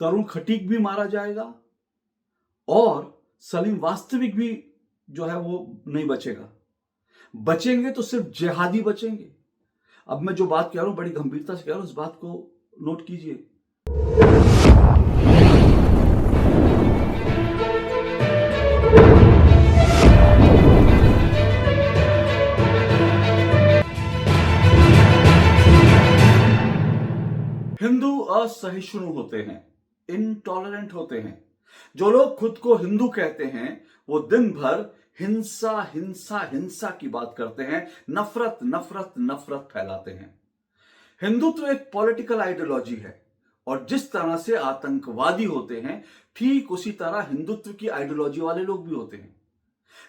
तरुण खटीक भी मारा जाएगा और सलीम वास्तविक भी जो है वो नहीं बचेगा। बचेंगे तो सिर्फ जिहादी बचेंगे। अब मैं जो बात कह रहा हूं बड़ी गंभीरता से कह रहा हूं, इस बात को नोट कीजिए। हिंदू असहिष्णु होते हैं, इनटॉलरेंट होते हैं। जो लोग खुद को हिंदू कहते हैं वो दिन भर हिंसा हिंसा हिंसा की बात करते हैं, नफरत नफरत नफरत फैलाते हैं। हिंदुत्व एक पॉलिटिकल आइडियोलॉजी है और जिस तरह से आतंकवादी होते हैं ठीक उसी तरह हिंदुत्व की आइडियोलॉजी वाले लोग भी होते हैं।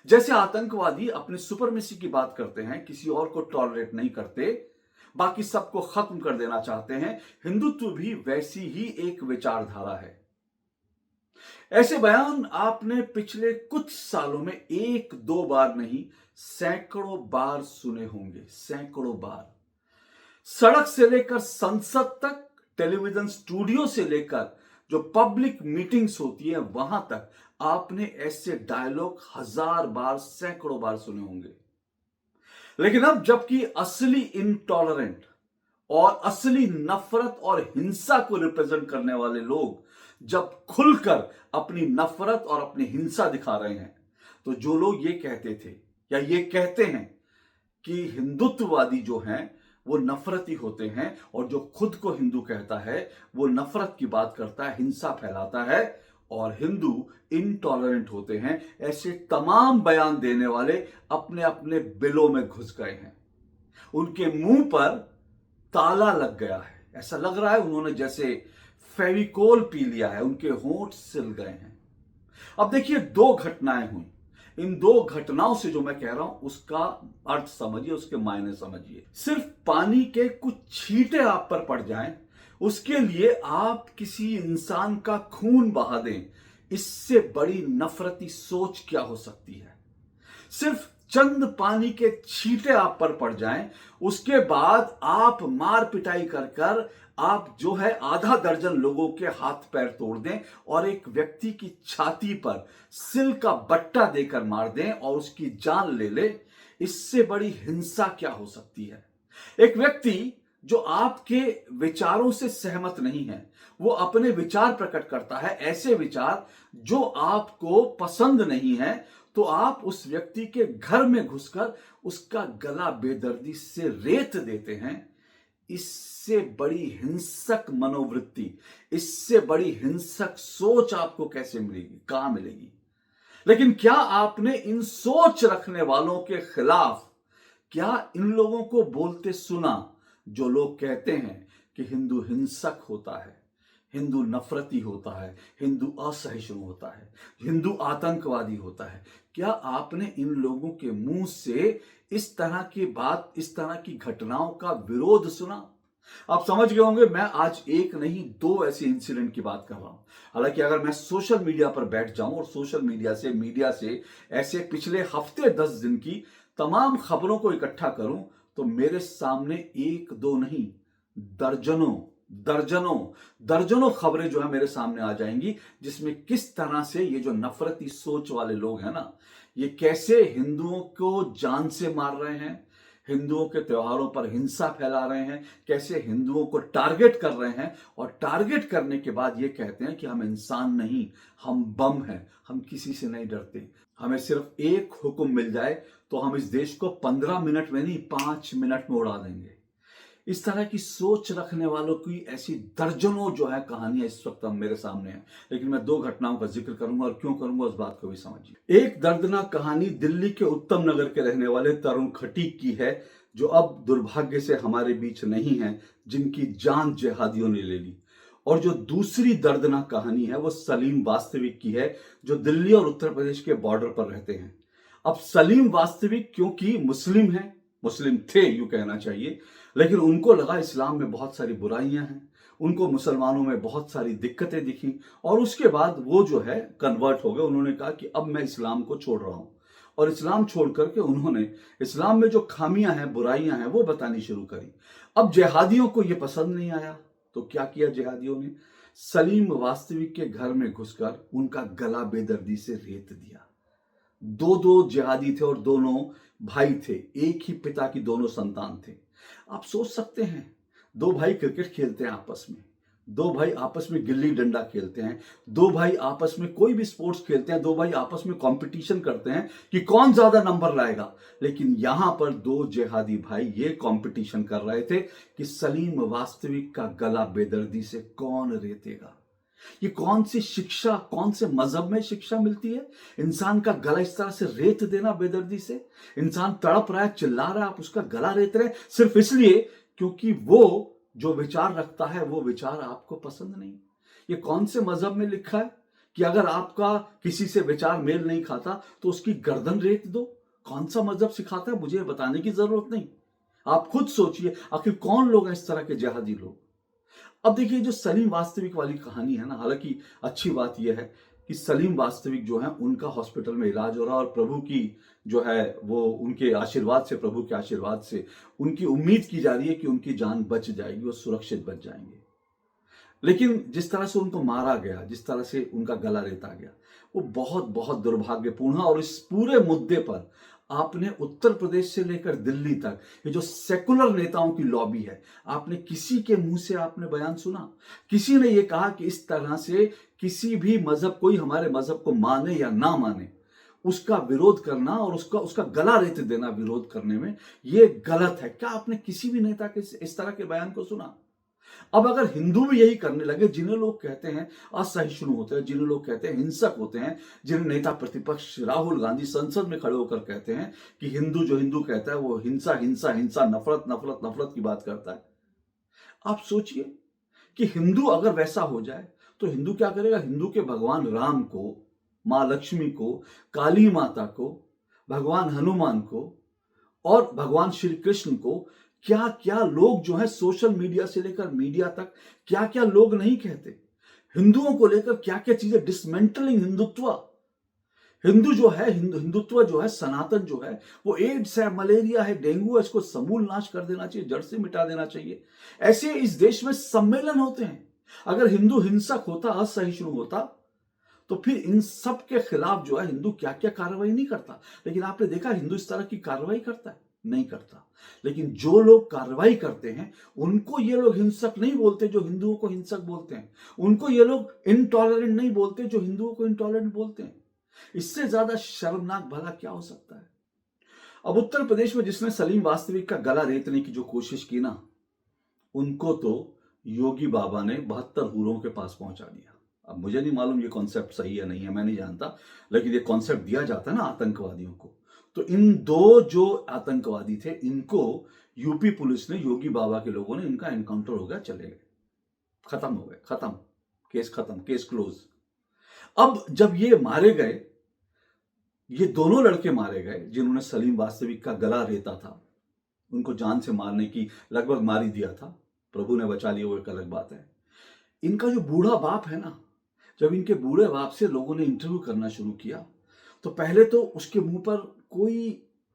जैसे आतंकवादी अपने सुपरमेसी की बात करते हैं, किसी और को टॉलरेट नहीं करते, बाकी सबको खत्म कर देना चाहते हैं, हिंदुत्व भी वैसी ही एक विचारधारा है। ऐसे बयान आपने पिछले कुछ सालों में एक दो बार नहीं सैकड़ों बार सुने होंगे, सैकड़ों बार। सड़क से लेकर संसद तक, टेलीविजन स्टूडियो से लेकर जो पब्लिक मीटिंग्स होती है वहां तक आपने ऐसे डायलॉग हजार बार, सैकड़ों बार सुने होंगे। लेकिन अब जबकि असली इनटॉलरेंट और असली नफरत और हिंसा को रिप्रेजेंट करने वाले लोग जब खुलकर अपनी नफरत और अपनी हिंसा दिखा रहे हैं, तो जो लोग ये कहते थे या ये कहते हैं कि हिंदुत्ववादी जो हैं वो नफरती होते हैं और जो खुद को हिंदू कहता है वो नफरत की बात करता है, हिंसा फैलाता है और हिंदू इनटॉलरेंट होते हैं, ऐसे तमाम बयान देने वाले अपने अपने बिलों में घुस गए हैं। उनके मुंह पर ताला लग गया है। ऐसा लग रहा है उन्होंने जैसे फेविकोल पी लिया है, उनके होंठ सिल गए हैं। अब देखिए, दो घटनाएं हुई। इन दो घटनाओं से जो मैं कह रहा हूं उसका अर्थ समझिए, उसके मायने समझिए। सिर्फ पानी के कुछ छींटे आप पर पड़ जाएं, उसके लिए आप किसी इंसान का खून बहा दें, इससे बड़ी नफरती सोच क्या हो सकती है। सिर्फ चंद पानी के छींटे आप पर पड़ जाएं, उसके बाद आप मार पिटाई कर कर आप जो है आधा दर्जन लोगों के हाथ पैर तोड़ दें और एक व्यक्ति की छाती पर सिल का बट्टा देकर मार दें और उसकी जान ले ले, इससे बड़ी हिंसा क्या हो सकती है। एक व्यक्ति जो आपके विचारों से सहमत नहीं है, वो अपने विचार प्रकट करता है, ऐसे विचार जो आपको पसंद नहीं है, तो आप उस व्यक्ति के घर में घुसकर उसका गला बेदर्दी से रेत देते हैं। इससे बड़ी हिंसक मनोवृत्ति, इससे बड़ी हिंसक सोच आपको कैसे मिलेगी, कहां मिलेगी। लेकिन क्या आपने इन सोच रखने वालों के खिलाफ क्या इन लोगों को बोलते सुना जो लोग कहते हैं कि हिंदू हिंसक होता है, हिंदू नफरती होता है, हिंदू असहिष्णु होता है, हिंदू आतंकवादी होता है। क्या आपने इन लोगों के मुंह से इस तरह की बात, इस तरह की घटनाओं का विरोध सुना? आप समझ गए होंगे मैं आज एक नहीं दो ऐसे इंसिडेंट की बात कर रहा हूं। हालांकि अगर मैं सोशल मीडिया पर बैठ जाऊं और सोशल मीडिया से ऐसे पिछले हफ्ते 10 दिन की तमाम खबरों को इकट्ठा करूं तो मेरे सामने एक दो नहीं दर्जनों दर्जनों दर्जनों खबरें जो है मेरे सामने आ जाएंगी, जिसमें किस तरह से ये जो नफरती सोच वाले लोग हैं ना, ये कैसे हिंदुओं को जान से मार रहे हैं, हिंदुओं के त्योहारों पर हिंसा फैला रहे हैं, कैसे हिंदुओं को टारगेट कर रहे हैं और टारगेट करने के बाद ये कहते हैं कि हम इंसान नहीं, हम बम हैं, हम किसी से नहीं डरते, हमें सिर्फ एक हुक्म मिल जाए तो हम इस देश को 15 मिनट में नहीं 5 मिनट में उड़ा देंगे। इस तरह की सोच रखने वालों की ऐसी दर्जनों जो है कहानियां इस वक्त मेरे सामने हैं। लेकिन मैं दो घटनाओं का जिक्र करूंगा और क्यों करूंगा उस बात को भी समझिए। एक दर्दनाक कहानी दिल्ली के उत्तम नगर के रहने वाले तरुण खटीक की है, जो अब दुर्भाग्य से हमारे बीच नहीं है, जिनकी जान जिहादियों ने ले ली। और जो दूसरी दर्दनाक कहानी है वो सलीम वास्तविक की है, जो दिल्ली और उत्तर प्रदेश के बॉर्डर पर रहते हैं। अब सलीम वास्तविक क्योंकि मुस्लिम हैं, मुस्लिम थे यूं कहना चाहिए, लेकिन उनको लगा इस्लाम में बहुत सारी बुराइयां हैं, उनको मुसलमानों में बहुत सारी दिक्कतें दिखी और उसके बाद वो जो है कन्वर्ट हो गए। उन्होंने कहा कि अब मैं इस्लाम को छोड़ रहा हूं और इस्लाम छोड़ करके उन्होंने इस्लाम में जो खामियां हैं, बुराइयां हैं, वो बतानी शुरू करी। अब जिहादियों को ये पसंद नहीं आया तो क्या किया जिहादियों ने, सलीम वास्तविक के घर में घुसकर उनका गला बेदर्दी से रेत दिया। दो दो जिहादी थे और दोनों भाई थे, एक ही पिता की दोनों संतान थे। आप सोच सकते हैं, दो भाई क्रिकेट खेलते हैं आपस में, दो भाई आपस में गिल्ली डंडा खेलते हैं, दो भाई आपस में कोई भी स्पोर्ट्स खेलते हैं, दो भाई आपस में कंपटीशन करते हैं कि कौन ज्यादा नंबर लाएगा। लेकिन यहां पर दो जिहादी भाई ये कंपटीशन कर रहे थे कि सलीम वास्तविक का गला बेदर्दी से कौन रेतेगा। ये कौन सी शिक्षा, कौन से मजहब में शिक्षा मिलती है इंसान का गला इस तरह से रेत देना बेदर्दी से? इंसान तड़प रहा है, चिल्ला रहा है, आप उसका गला रेत रहे हैं सिर्फ इसलिए क्योंकि वो जो विचार रखता है वो विचार आपको पसंद नहीं। ये कौन से मजहब में लिखा है कि अगर आपका किसी से विचार मेल नहीं खाता तो उसकी गर्दन रेत दो? कौन सा मजहब सिखाता है? मुझे बताने की जरूरत नहीं, आप खुद सोचिए आखिर कौन लोग हैं इस तरह के जिहादी लोग। अब देखिए, जो सलीम वास्तविक वाली कहानी है ना, हालांकि अच्छी बात यह है कि सलीम वास्तविक जो है उनका हॉस्पिटल में इलाज हो रहा है और प्रभु की जो है वो उनके आशीर्वाद से, प्रभु के आशीर्वाद से उनकी उम्मीद की जा रही है कि उनकी जान बच जाएगी, वो सुरक्षित बच जाएंगे। लेकिन जिस तरह से उनको मारा गया, जिस तरह से उनका गला रेता गया, वो बहुत बहुत दुर्भाग्यपूर्ण है। और इस पूरे मुद्दे पर आपने उत्तर प्रदेश से लेकर दिल्ली तक ये जो सेकुलर नेताओं की लॉबी है, आपने किसी के मुंह से आपने बयान सुना? किसी ने ये कहा कि इस तरह से किसी भी मजहब, कोई हमारे मजहब को माने या ना माने, उसका विरोध करना और उसका गला रेत देना विरोध करने में ये गलत है? क्या आपने किसी भी नेता के इस तरह के बयान को सुना? अब अगर हिंदू भी यही करने लगे, जिन्हें लोग कहते हैं असहिष्णु होते हैं, जिन्हें लोग कहते हैं हिंसक होते हैं, जिन्हें नेता प्रतिपक्ष राहुल गांधी संसद में खड़े होकर कहते हैं कि हिंदू जो हिंदू कहता है वो हिंसा हिंसा हिंसा, नफरत नफरत नफरत की बात करता है। आप सोचिए कि हिंदू अगर वैसा हो जाए तो हिंदू क्या करेगा? हिंदू के भगवान राम को, मां लक्ष्मी को, काली माता को, भगवान हनुमान को और भगवान श्री कृष्ण को क्या क्या लोग जो है सोशल मीडिया से लेकर मीडिया तक क्या क्या लोग नहीं कहते? हिंदुओं को लेकर क्या क्या चीजें, डिसमेंटलिंग हिंदुत्व। हिंदू जो है, हिंदुत्व जो है, सनातन जो है, वो एड्स है, मलेरिया है, डेंगू है, इसको समूल नाश कर देना चाहिए, जड़ से मिटा देना चाहिए। ऐसे इस देश में सम्मेलन होते हैं। अगर हिंदू हिंसक होता, असहिष्णु होता, तो फिर इन सब के खिलाफ जो है हिंदू क्या क्या कार्रवाई नहीं करता। लेकिन आपने देखा हिंदू इस तरह की कार्रवाई करता है? नहीं करता। लेकिन जो लोग कार्रवाई करते हैं उनको ये लोग हिंसक नहीं बोलते जो हिंदुओं को हिंसक बोलते हैं, उनको ये लोग इनटॉलरेंट नहीं बोलते जो हिंदुओं को इनटॉलरेंट बोलते हैं। इससे ज्यादा शर्मनाक भला क्या हो सकता है? अब उत्तर प्रदेश में जिसने सलीम वास्तविक का गला रेतने की जो कोशिश की ना, उनको तो योगी बाबा ने 72 हूरों के पास पहुंचा दिया। अब मुझे नहीं मालूम ये कॉन्सेप्ट सही है नहीं है, मैं नहीं जानता, लेकिन ये कॉन्सेप्ट दिया जाता है ना आतंकवादियों को। तो इन दो जो आतंकवादी थे इनको यूपी पुलिस ने, योगी बाबा के लोगों ने, इनका एनकाउंटर हो गया, चले गए, खत्म हो गए, खत्म, केस खत्म, केस क्लोज। अब जब ये मारे गए, ये दोनों लड़के मारे गए जिन्होंने सलीम वास्तविक का गला रेता था, उनको जान से मारने की लगभग मार ही दिया था, प्रभु ने बचा लिया वो एक अलग बात है। इनका जो बूढ़ा बाप है ना, जब इनके बूढ़े बाप से लोगों ने इंटरव्यू करना शुरू किया तो पहले तो उसके मुंह पर कोई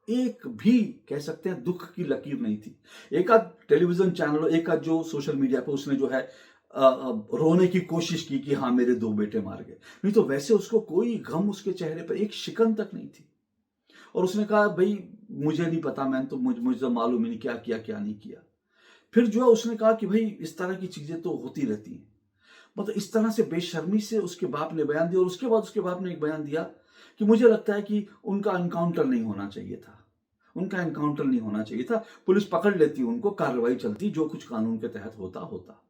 एक भी, कह सकते हैं, दुख की लकीर नहीं थी। एक आध टेलीविजन चैनल, एक आध जो सोशल मीडिया पे उसने जो है रोने की कोशिश की कि हाँ मेरे दो बेटे मार गए, नहीं तो वैसे उसको कोई गम उसके चेहरे पर एक शिकन तक नहीं थी। और उसने कहा भाई मुझे नहीं पता, मैं तो मुझे तो मालूम ही नहीं क्या किया क्या नहीं किया। फिर जो है उसने कहा कि भाई इस तरह की चीजें तो होती रहती हैं। मतलब इस तरह से बेशर्मी से उसके बाप ने बयान दिया। और उसके बाद उसके बाप ने एक बयान दिया कि मुझे लगता है कि उनका एनकाउंटर नहीं होना चाहिए था, उनका एनकाउंटर नहीं होना चाहिए था, पुलिस पकड़ लेती, उनको कार्रवाई चलती, जो कुछ कानून के तहत होता होता।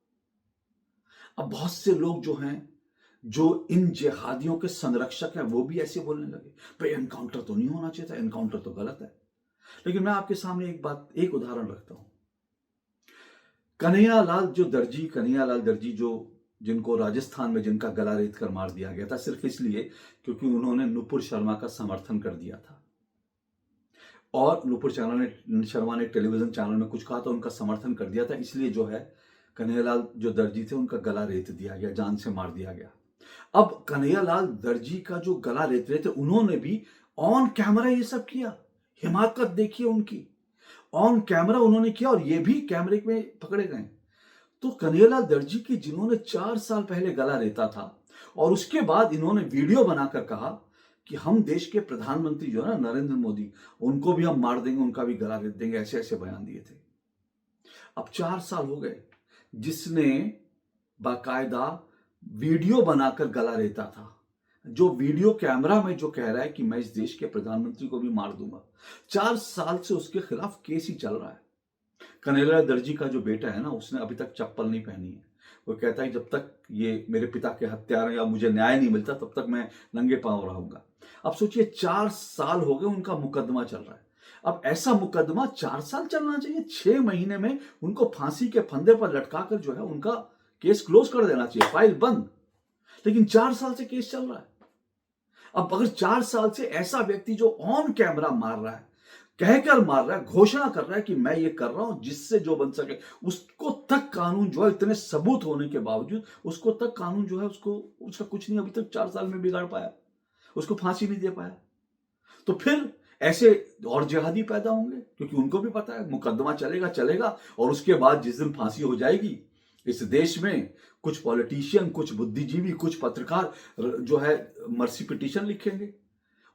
अब बहुत से लोग जो हैं, जो इन जिहादियों के संरक्षक हैं, वो भी ऐसे बोलने लगे भाई एनकाउंटर तो नहीं होना चाहिए था, एनकाउंटर तो गलत है। लेकिन मैं आपके सामने एक बात, एक उदाहरण रखता हूं। कन्हैयालाल दर्जी जो, जिनको राजस्थान में जिनका गला रेत कर मार दिया गया था सिर्फ इसलिए क्योंकि उन्होंने नुपुर शर्मा का समर्थन कर दिया था। और नुपुर शर्मा ने टेलीविजन चैनल में कुछ कहा तो उनका समर्थन कर दिया था, इसलिए जो है कन्हैयालाल जो दर्जी थे उनका गला रेत दिया गया, जान से मार दिया गया। अब कन्हैयालाल दर्जी का जो गला रेत रहे थे उन्होंने भी ऑन कैमरा ये सब किया। हिमाकत देखिए उनकी, ऑन कैमरा उन्होंने किया और ये भी कैमरे में पकड़े गए। तो कन्हैयालाल दर्जी की जिन्होंने 4 साल पहले गला रेता था और उसके बाद इन्होंने वीडियो बनाकर कहा कि हम देश के प्रधानमंत्री जो है ना नरेंद्र मोदी, उनको भी हम मार देंगे, उनका भी गला रेत देंगे, ऐसे ऐसे बयान दिए थे। अब 4 साल हो गए, जिसने बाकायदा वीडियो बनाकर गला रेता था, जो वीडियो कैमरा में जो कह रहा है कि मैं इस देश के प्रधानमंत्री को भी मार दूंगा, 4 साल से उसके खिलाफ केस ही चल रहा है। कन्हैयालाल दर्जी का जो बेटा है ना, उसने अभी तक चप्पल नहीं पहनी है। वो कहता है जब तक ये मेरे पिता के हत्यारे या मुझे न्याय नहीं मिलता तब तक मैं नंगे पांव रहूंगा। अब सोचिए 4 साल हो गए उनका मुकदमा चल रहा है। अब ऐसा मुकदमा 4 साल चलना चाहिए, 6 महीने में उनको फांसी के फंदे पर लटकाकर जो है उनका केस क्लोज कर देना चाहिए, फाइल बंद। लेकिन 4 साल से केस चल रहा है। अब अगर 4 साल से ऐसा व्यक्ति जो ऑन कैमरा मार रहा है, कहकर मार रहा है, घोषणा कर रहा है कि मैं ये कर रहा हूं जिससे जो बन सके, उसको तक कानून जो है, इतने सबूत होने के बावजूद उसको तक कानून जो है उसको उसका कुछ नहीं अभी तक 4 साल में बिगाड़ पाया, उसको फांसी नहीं दे पाया। तो फिर ऐसे और जिहादी पैदा होंगे, क्योंकि उनको भी पता है मुकदमा चलेगा चलेगा और उसके बाद जिस दिन फांसी हो जाएगी, इस देश में कुछ पॉलिटिशियन, कुछ बुद्धिजीवी, कुछ पत्रकार जो है मर्सी पिटीशन लिखेंगे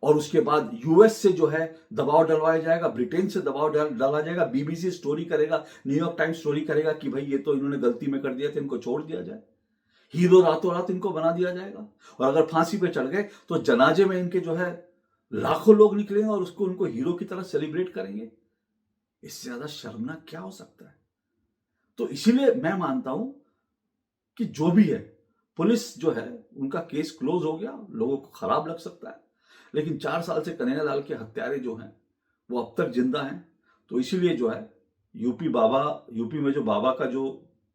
और उसके बाद यूएस से जो है दबाव डलवाया जाएगा, ब्रिटेन से दबाव डाला जाएगा, बीबीसी स्टोरी करेगा, न्यूयॉर्क टाइम्स स्टोरी करेगा कि भाई ये तो इन्होंने गलती में कर दिया था, इनको छोड़ दिया जाए। हीरो रातों रात इनको बना दिया जाएगा और अगर फांसी पे चढ़ गए तो जनाजे में इनके जो है लाखों लोग निकलेंगे और उसको उनको हीरो की तरह सेलिब्रेट करेंगे। इससे ज्यादा शर्मनाक क्या हो सकता है? तो इसीलिए मैं मानता हूं कि जो भी है, पुलिस जो है उनका केस क्लोज हो गया, लोगों को खराब लग सकता है, लेकिन 4 साल से कन्हैयालाल के हत्यारे जो हैं वो अब तक जिंदा हैं। तो इसीलिए जो है यूपी में जो बाबा का जो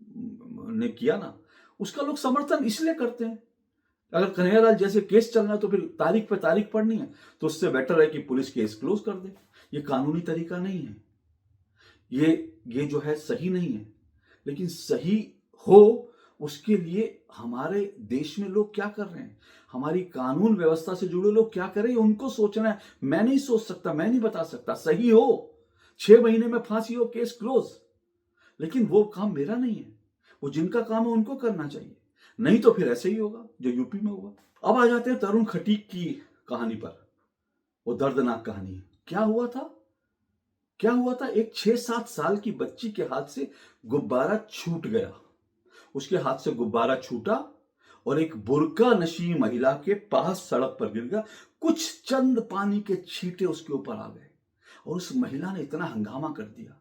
ने किया ना, उसका लोग समर्थन इसलिए करते हैं। अगर कन्हैयालाल जैसे केस चलना है तो फिर तारीख पे तारीख पढ़नी है, तो उससे बेटर है कि पुलिस केस क्लोज कर दे। ये कानूनी तरीका नहीं है, ये जो है सही नहीं है। लेकिन सही हो उसके लिए हमारे देश में लोग क्या कर रहे हैं, हमारी कानून व्यवस्था से जुड़े लोग क्या कर रहे हैं, उनको सोचना है। मैं नहीं सोच सकता, मैं नहीं बता सकता। सही हो 6 महीने में फांसी हो, केस क्लोज, लेकिन वो काम मेरा नहीं है, वो जिनका काम है उनको करना चाहिए। नहीं तो फिर ऐसे ही होगा जो यूपी में हुआ। अब आ जाते हैं तरुण खटीक की कहानी पर। वो दर्दनाक कहानी है। क्या हुआ था? एक 6-7 साल की बच्ची के हाथ से गुब्बारा छूट गया। उसके हाथ से गुब्बारा छूटा और एक बुर्का नशी महिला के पास सड़क पर गिर गया। कुछ चंद पानी के छींटे उसके ऊपर आ गए और उस महिला ने इतना हंगामा कर दिया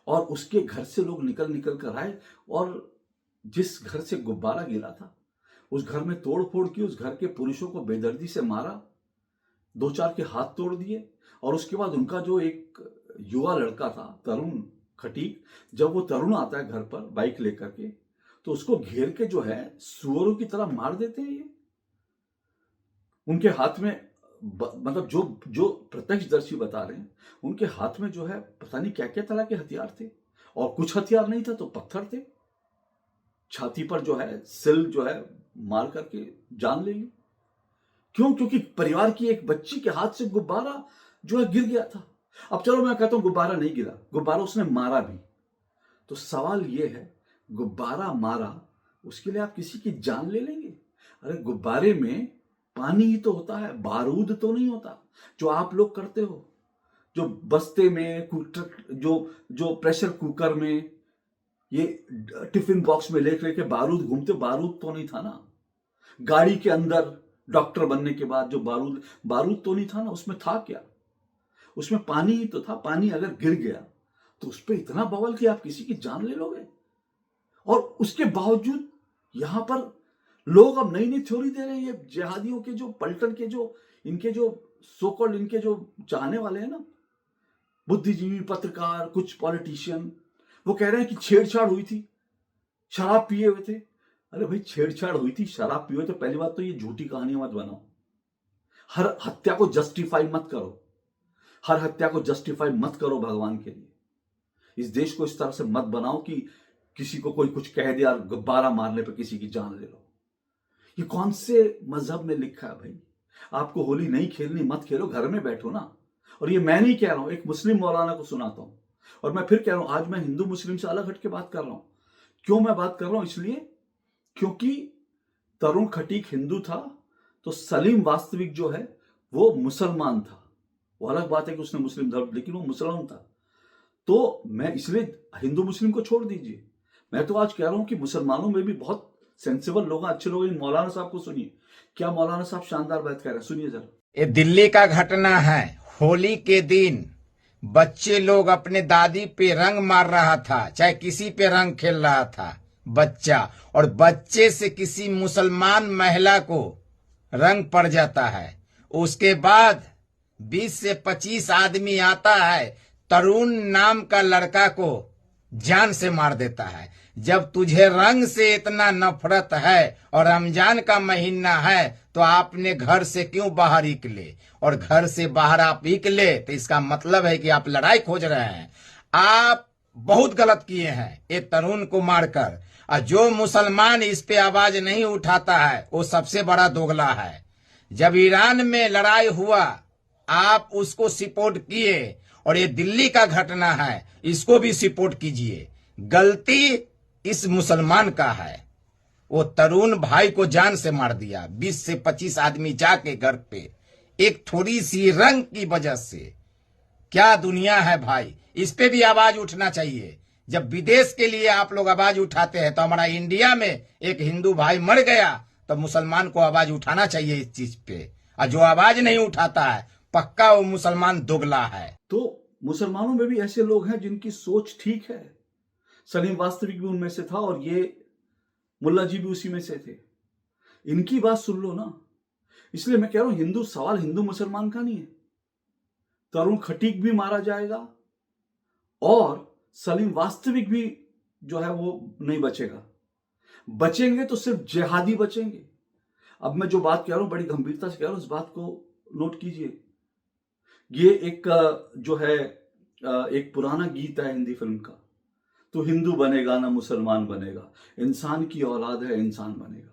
और उसके घर से लोग निकल निकल कर आए और जिस घर से गुब्बारा गिरा था उस घर में तोड़ फोड़ की, उस घर के पुरुषों को बेदर्दी से मारा, 2-4 के हाथ तोड़ दिए। और उसके बाद उनका जो एक युवा लड़का था तरुण खटीक, जब वो तरुण आता है घर पर बाइक लेकर के, तो उसको घेर के जो है सुअरों की तरह मार देते हैं। ये उनके हाथ में मतलब जो प्रत्यक्षदर्शी बता रहे हैं, उनके हाथ में जो है पता नहीं क्या क्या तरह के हथियार थे और कुछ हथियार नहीं था तो पत्थर थे। छाती पर जो है सिल जो है मार करके जान ले ली। क्यों? क्योंकि परिवार की एक बच्ची के हाथ से गुब्बारा जो है गिर गया था। अब चलो मैं कहता हूं गुब्बारा नहीं गिरा, गुब्बारा उसने मारा भी। तो सवाल यह है, गुब्बारा मारा उसके लिए आप किसी की जान ले लेंगे? अरे गुब्बारे में पानी ही तो होता है, बारूद तो नहीं होता जो आप लोग करते हो। जो बस्ते में जो प्रेशर कुकर में, ये टिफिन बॉक्स में लेकर के बारूद घूमते, बारूद तो नहीं था ना। गाड़ी के अंदर डॉक्टर बनने के बाद जो बारूद तो नहीं था ना। उसमें था क्या? उसमें पानी ही तो था। पानी अगर गिर गया तो उस पर इतना बवाल कि आप किसी की जान ले लोगे। और उसके बावजूद यहां पर लोग अब नई नई थ्योरी दे रहे हैं। ये जिहादियों के जो पलटन के जो इनके जो सो कॉल्ड इनके जो चाहने वाले हैं ना, बुद्धिजीवी, पत्रकार, कुछ पॉलिटिशियन, वो कह रहे हैं कि छेड़छाड़ हुई थी, शराब पिए हुए थे। अरे भाई छेड़छाड़ हुई थी, शराब पिए हुए तो पहली बात तो ये झूठी कहानियां मत बनाओ। हर हत्या को जस्टिफाई मत करो, हर हत्या को जस्टिफाई मत करो भगवान के लिए। इस देश को इस तरह से मत बनाओ कि किसी को कोई कुछ कह दे और गुब्बारा मारने पर किसी की जान ले लो। ये कौन से मजहब में लिखा है भाई? आपको होली नहीं खेलनी, मत खेलो, घर में बैठो ना। और ये मैं नहीं कह रहा हूं, एक मुस्लिम मौलाना को सुनाता हूं। और मैं फिर कह रहा हूं, आज मैं हिंदू मुस्लिम से अलग हट के बात कर रहा हूं, क्यों मैं बात कर रहा हूं? इसलिए क्योंकि तरुण खटीक हिंदू था, तो सलीम वास्तविक जो है वो मुसलमान था। वो अलग बात है कि उसने मुस्लिम धर्म, लेकिन वो मुसलमान था। तो मैं इसलिए, हिंदू मुस्लिम को छोड़ दीजिए, मैं तो आज कह रहा हूं कि मुसलमानों में भी बहुत सेंसिबल लोग, अच्छे लोग। इन मौलाना साहब को सुनिए, क्या मौलाना साहब शानदार बात कह रहे हैं, सुनिए जरा। ये दिल्ली का घटना है। होली के दिन बच्चे लोग अपने दादी पे रंग मार रहा था, चाहे किसी पे रंग खेल रहा था बच्चा, और बच्चे से किसी मुसलमान महिला को रंग पड़ जाता है। उसके बाद 20 से 25 आदमी आता है, तरुण नाम का लड़का को जान से मार देता है। जब तुझे रंग से इतना नफरत है और रमजान का महीना है, तो आपने घर से क्यों बाहर निकले? और घर से बाहर आप निकले तो इसका मतलब है कि आप लड़ाई खोज रहे हैं। आप बहुत गलत किए हैं ये तरुण को मारकर। और जो मुसलमान इस पे आवाज नहीं उठाता है वो सबसे बड़ा दोगला है। जब ईरान में लड़ाई हुआ आप उसको सपोर्ट किए, और ये दिल्ली का घटना है, इसको भी सपोर्ट कीजिए। गलती इस मुसलमान का है। वो तरुण भाई को जान से मार दिया, 20 से 25 आदमी जाके घर पे, एक थोड़ी सी रंग की वजह से। क्या दुनिया है भाई, इस पे भी आवाज उठना चाहिए। जब विदेश के लिए आप लोग आवाज उठाते हैं, तो हमारा इंडिया में एक हिंदू भाई मर गया तो मुसलमान को आवाज उठाना चाहिए इस चीज पे। और जो आवाज नहीं उठाता है, पक्का वो मुसलमान दोगला है। तो मुसलमानों में भी ऐसे लोग हैं जिनकी सोच ठीक है। सलीम वास्तविक भी उनमें से था, और ये मुल्ला जी भी उसी में से थे। इनकी बात सुन लो ना। इसलिए मैं कह रहा हूं, हिंदू सवाल हिंदू मुसलमान का नहीं है। तरुण खटीक भी मारा जाएगा और सलीम वास्तविक भी जो है वो नहीं बचेगा। बचेंगे तो सिर्फ जिहादी बचेंगे। अब मैं जो बात कह रहा हूं बड़ी गंभीरता से कह रहा हूं, इस बात को नोट कीजिए। ये एक जो है एक पुराना गीत है हिंदी फिल्म का, तो हिंदू बनेगा ना मुसलमान बनेगा, इंसान की औलाद है इंसान बनेगा।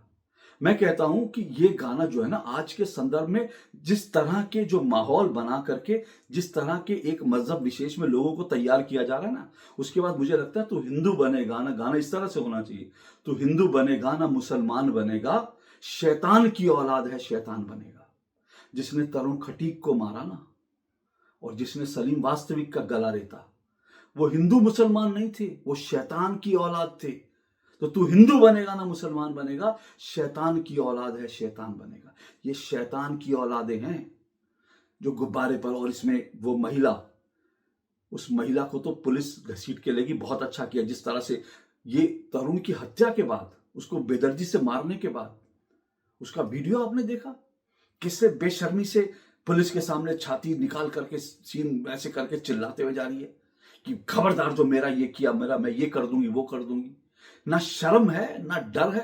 मैं कहता हूं कि ये गाना जो है ना, आज के संदर्भ में जिस तरह के जो माहौल बना करके, जिस तरह के एक मजहब विशेष में लोगों को तैयार किया जा रहा है ना, उसके बाद मुझे लगता है तो हिंदू बनेगा ना, गाना इस तरह से होना चाहिए, तो हिंदू बनेगा ना मुसलमान बनेगा, शैतान की औलाद है शैतान बनेगा। जिसने तरुण खटीक को मारा ना, और जिसने सलीम वास्तविक का गला रेता, वो हिंदू मुसलमान नहीं थे, वो शैतान की औलाद थे। तो तू हिंदू बनेगा ना मुसलमान बनेगा, शैतान की औलाद है शैतान बनेगा। ये शैतान की औलादें हैं जो गुब्बारे पर, और इसमें वो महिला, उस महिला को तो पुलिस घसीट के लेगी। बहुत अच्छा किया जिस तरह से ये तरुण की हत्या के बाद, उसको बेदर्दी से मारने के बाद, उसका वीडियो आपने देखा, किससे बेशर्मी से पुलिस के सामने छाती निकाल करके सीन ऐसे करके चिल्लाते हुए जा रही है कि खबरदार जो मेरा ये किया, मेरा मैं ये कर दूंगी वो कर दूंगी। ना शर्म है ना डर है,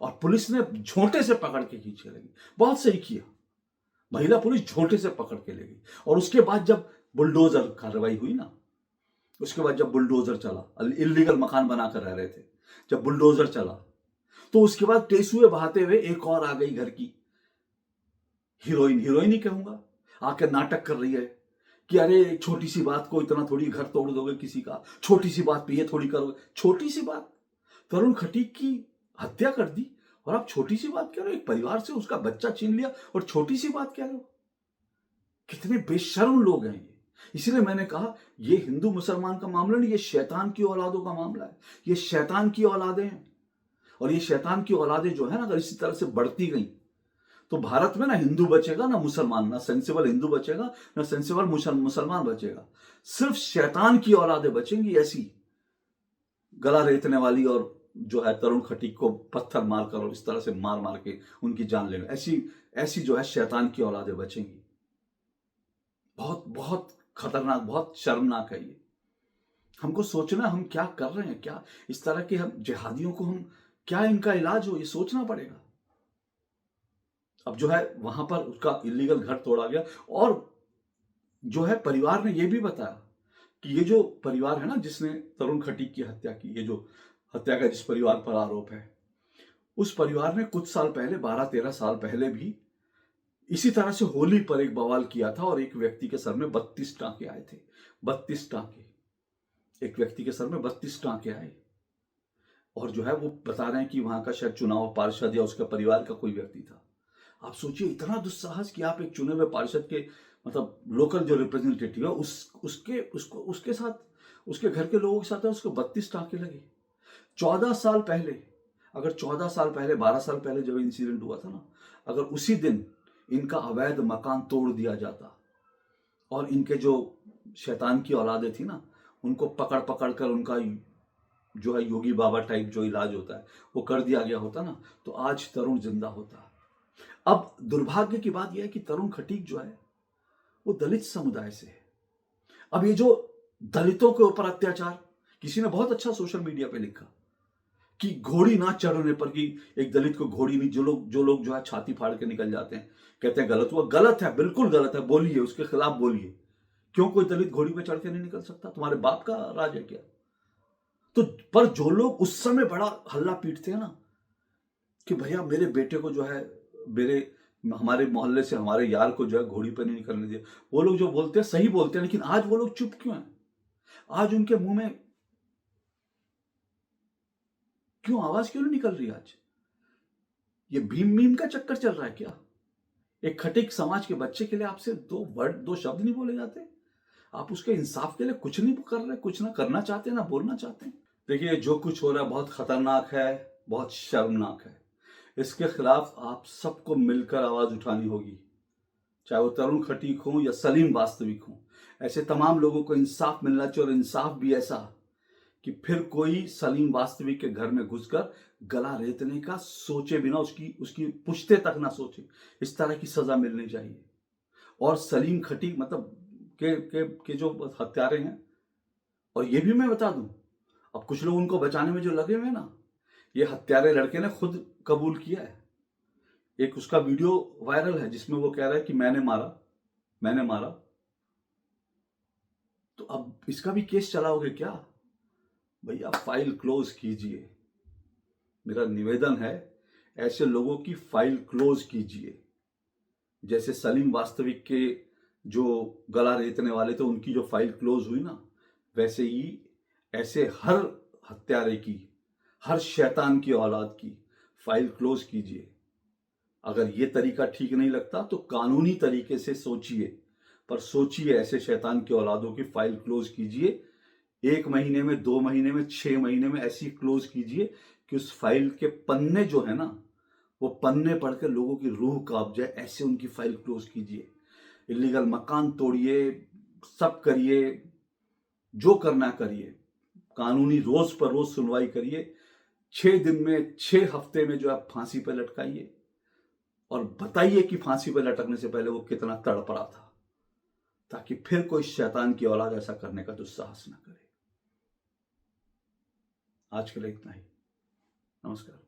और पुलिस ने झोंटे से पकड़ के खींचे लगी। बहुत सही किया, महिला पुलिस झोंटे से पकड़ के ले गई। और उसके बाद जब बुलडोजर कार्रवाई हुई ना, उसके बाद जब बुलडोजर चला, इलीगल मकान बनाकर रह रहे थे, जब बुलडोजर चला तो उसके बाद टेसुए बहाते हुए एक और आ गई घर की हीरोइन, हीरोइन ही कहूंगा, आकर नाटक कर रही है कि अरे छोटी सी बात को इतना थोड़ी घर तोड़ दोगे किसी का, छोटी सी बात पे ये थोड़ी करोगे। छोटी सी बात, तरुण खटीक की हत्या कर दी और आप छोटी सी बात कह रहे हो? एक परिवार से उसका बच्चा छीन लिया और छोटी सी बात कह रहे हो? कितने बेशर्म लोग हैं ये। इसीलिए मैंने कहा ये हिंदू मुसलमान का मामला नहीं, ये शैतान की औलादों का मामला है। ये शैतान की औलादें हैं, और ये शैतान की औलादें जो है ना, अगर इसी तरह से बढ़ती गई तो भारत में ना हिंदू बचेगा ना मुसलमान, ना सेंसिबल हिंदू बचेगा ना सेंसिबल मुसलमान बचेगा। सिर्फ शैतान की औलादें बचेंगी, ऐसी गला रेतने वाली, और जो है तरुण खटीक को पत्थर मारकर और इस तरह से मार मार के उनकी जान लेना, ऐसी ऐसी जो है शैतान की औलादें बचेंगी। बहुत बहुत खतरनाक, बहुत शर्मनाक है ये। हमको सोचना हम क्या कर रहे हैं, क्या इस तरह के हम जिहादियों को, हम क्या इनका इलाज हो, ये सोचना पड़ेगा। अब जो है वहां पर उसका इलीगल घर तोड़ा गया, और जो है परिवार ने यह भी बताया कि ये जो परिवार है ना जिसने तरुण खटीक की हत्या की, ये जो हत्या का जिस परिवार पर आरोप है, उस परिवार ने कुछ साल पहले, 12-13 साल पहले भी इसी तरह से होली पर एक बवाल किया था, और एक व्यक्ति के सर में 32 टांके आए थे। 32 टांके, एक व्यक्ति के सर में 32 टांके आए। और जो है वो बता रहे हैं कि वहां का शायद चुनाव पार्षद या उसके परिवार का कोई व्यक्ति था। आप सोचिए इतना दुस्साहस कि आप एक चुने हुए पार्षद के मतलब लोकल जो रिप्रेजेंटेटिव है उसके साथ उसके घर के लोगों के साथ है उसको 32 टांके लगे। 14 साल पहले, अगर 14 साल पहले 12 साल पहले जब इंसिडेंट हुआ था ना, अगर उसी दिन इनका अवैध मकान तोड़ दिया जाता और इनके जो शैतान की औलादें थी ना उनको पकड़ पकड़ कर उनका जो है योगी बाबा टाइप जो इलाज होता है वो कर दिया गया होता ना, तो आज तरुण जिंदा होता। अब दुर्भाग्य की बात यह है कि तरुण खटीक जो है वो दलित समुदाय से है। अब ये जो दलितों के ऊपर अत्याचार, किसी ने बहुत अच्छा सोशल मीडिया पे लिखा कि घोड़ी ना चढ़ने पर कि एक दलित को घोड़ी नहीं, जो लोग जो है छाती फाड़ के निकल जाते हैं, कहते हैं गलत हुआ। गलत है, बिल्कुल गलत है, बोलिए, उसके खिलाफ बोलिए। क्यों कोई दलित घोड़ी पे चढ़ के नहीं निकल सकता? तुम्हारे बाप का राज है क्या? तो पर जो लोग उस समय बड़ा हल्ला पीटते हैं ना कि भैया मेरे बेटे को जो है मेरे हमारे मोहल्ले से हमारे यार को जो है घोड़ी पे नहीं निकलने दिया, वो लोग जो बोलते हैं सही बोलते हैं, लेकिन आज वो लोग चुप क्यों हैं? आज उनके मुंह में क्यों आवाज क्यों नहीं निकल रही? आज ये भीम मीम का चक्कर चल रहा है क्या? एक खटीक समाज के बच्चे के लिए आपसे दो शब्द नहीं बोले जाते? आप उसके इंसाफ के लिए कुछ नहीं कर रहे, कुछ ना करना चाहते, ना बोलना चाहते? देखिए जो कुछ हो रहा है बहुत खतरनाक है, बहुत शर्मनाक है। इसके खिलाफ आप सबको मिलकर आवाज उठानी होगी, चाहे वो तरुण खटीक हो या सलीम वास्तविक हो। ऐसे तमाम लोगों को इंसाफ मिलना चाहिए, और इंसाफ भी ऐसा कि फिर कोई सलीम वास्तविक के घर में घुसकर गला रेतने का सोचे बिना, उसकी पुश्ते तक ना सोचे। इस तरह की सजा मिलनी चाहिए। और सलीम खटीक मतलब के जो हत्यारे हैं, और ये भी मैं बता दूं, अब कुछ लोग उनको बचाने में जो लगे हुए हैं ना, ये हत्यारे लड़के ने खुद कबूल किया है। एक उसका वीडियो वायरल है जिसमें वो कह रहा है कि मैंने मारा। तो अब इसका भी केस चलाओगे क्या? भैया फाइल क्लोज कीजिए, मेरा निवेदन है, ऐसे लोगों की फाइल क्लोज कीजिए। जैसे सलीम वास्तविक के जो गला रेतने वाले थे उनकी जो फाइल क्लोज हुई ना, वैसे ही ऐसे हर हत्यारे की, हर शैतान की औलाद की फाइल क्लोज कीजिए। अगर ये तरीका ठीक नहीं लगता तो कानूनी तरीके से सोचिए, पर सोचिए ऐसे शैतान की औलादों की फाइल क्लोज कीजिए। 1 महीने में, 2 महीने में, 6 महीने में ऐसी क्लोज कीजिए कि उस फाइल के पन्ने जो है ना, वो पन्ने पढ़ के लोगों की रूह कांप जाए, ऐसे उनकी फाइल क्लोज कीजिए। इलीगल मकान तोड़िए, सब करिए, जो करना करिए, कानूनी रोज पर रोज सुनवाई करिए। 6 दिन में, 6 हफ्ते में जो है फांसी पर लटकाइए, और बताइए कि फांसी पर लटकने से पहले वो कितना तड़पड़ा था, ताकि फिर कोई शैतान की औलाद ऐसा करने का दुस्साहस न करे। आज के लिए इतना ही। नमस्कार।